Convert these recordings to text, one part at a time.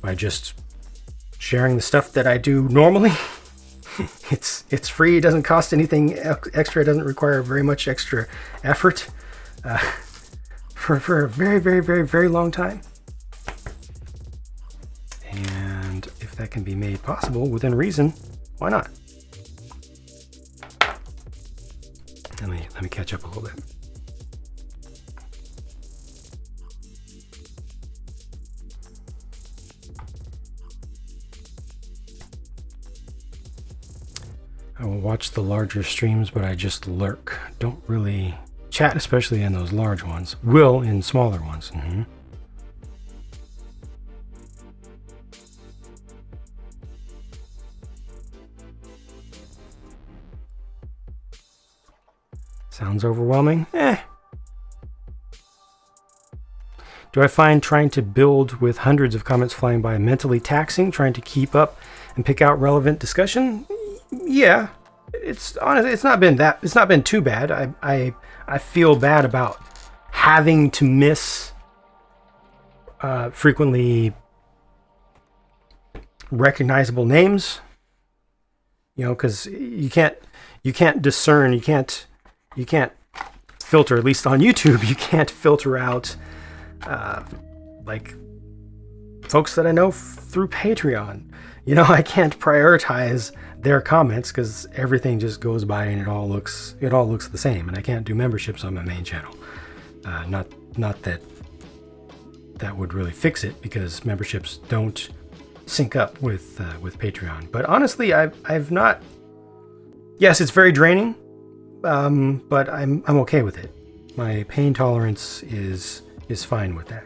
by just sharing the stuff that I do normally. It's free. It doesn't cost anything extra. It doesn't require very much extra effort for a very, very, very, very long time. And if that can be made possible within reason, why not? Let me catch up a little bit. I will watch the larger streams, but I just lurk. Don't really chat, especially in those large ones. Will in smaller ones. Sounds overwhelming? Do I find trying to build with hundreds of comments flying by mentally taxing, trying to keep up and pick out relevant discussion? Yeah, it's honestly, it's not been too bad. I feel bad about having to miss frequently recognizable names, because you can't discern, you can't filter, at least on YouTube, you can't filter out like folks that I know through Patreon. I can't prioritize their comments because everything just goes by and it all looks the same, and I can't do memberships on my main channel. Not that would really fix it, because memberships don't sync up with Patreon. But honestly, I've not. Yes, it's very draining, but I'm okay with it. My pain tolerance is fine with that.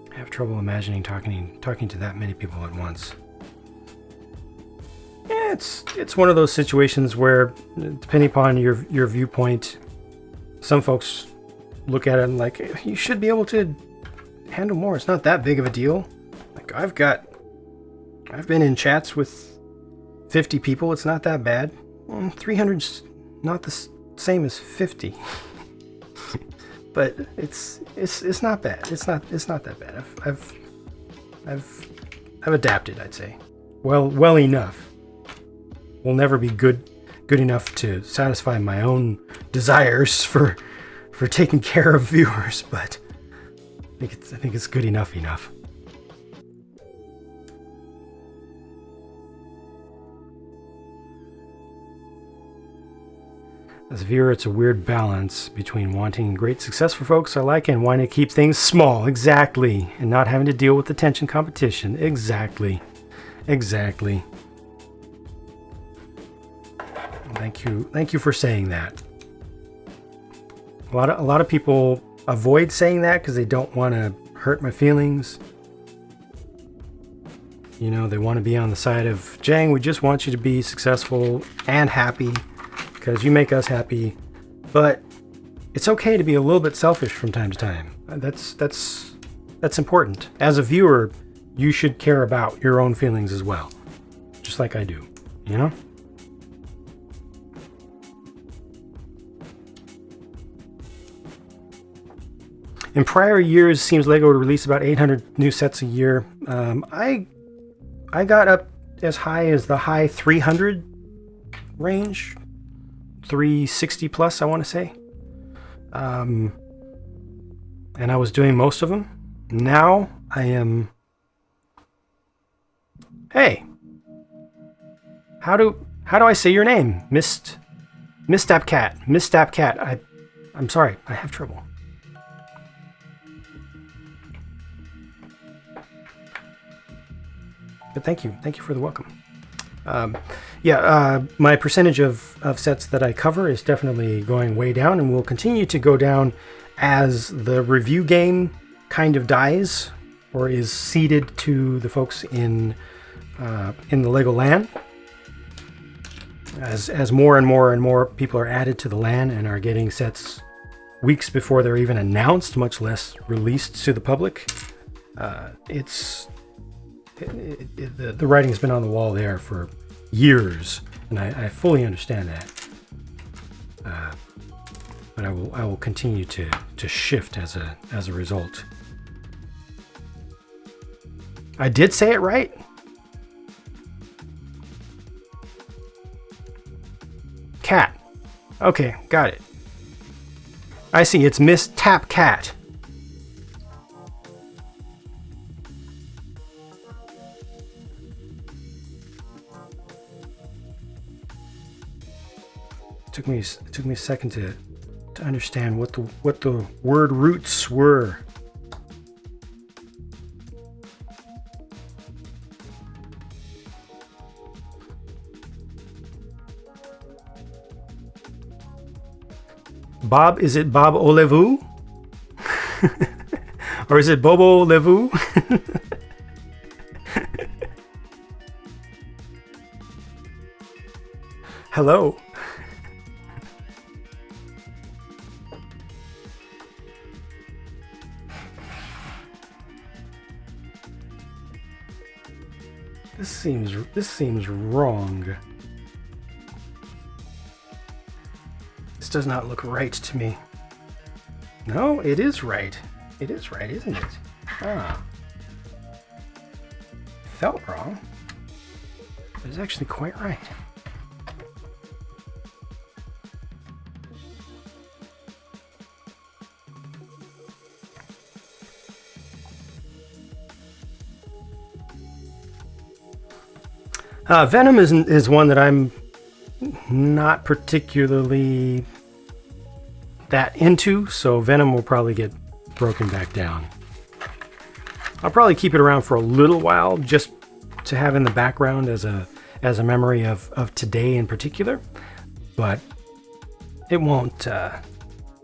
I have trouble imagining talking to that many people at once. Yeah, it's one of those situations where, depending upon your viewpoint, some folks look at it and like, you should be able to handle more. It's not that big of a deal. Like, I've been in chats with 50 people. It's not that bad. 300's not the same as 50. But it's not bad. It's not that bad. I've adapted, I'd say. Well enough. Will never be good enough to satisfy my own desires for taking care of viewers, but I think it's good enough. As a viewer, it's a weird balance between wanting great success for folks I like and wanting to keep things small. Exactly. And not having to deal with attention competition. Exactly. Thank you for saying that. A lot of people avoid saying that because they don't want to hurt my feelings. They want to be on the side of, Jang, we just want you to be successful and happy, because you make us happy. But it's okay to be a little bit selfish from time to time. That's important. As a viewer, you should care about your own feelings as well, just like I do. In prior years, seems LEGO would release about 800 new sets a year. I got up as high as the high 300 range. 360 plus, I want to say. And I was doing most of them. Now I am... Hey! How do I say your name? Misstap Cat. I'm sorry, I have trouble. But thank you for the welcome. My percentage of sets that I cover is definitely going way down, and will continue to go down as the review game kind of dies or is ceded to the folks in the LEGO land. As more and more and more people are added to the LAN and are getting sets weeks before they're even announced, much less released to the public, the writing's been on the wall there for years, and I fully understand that. But I will continue to shift as a result. I did say it right. Cat. Okay, got it. I see, it's Miss Tap Cat. Took me a second to understand what the word roots were. Bob, is it Bob Olevu? Or is it Bobo Levu? Hello. This seems wrong. This does not look right to me. No, it is right. It is right, isn't it? Ah. Felt wrong. But it's actually quite right. Venom is one that I'm not particularly that into, so Venom will probably get broken back down. I'll probably keep it around for a little while just to have in the background as a memory of today in particular, but it won't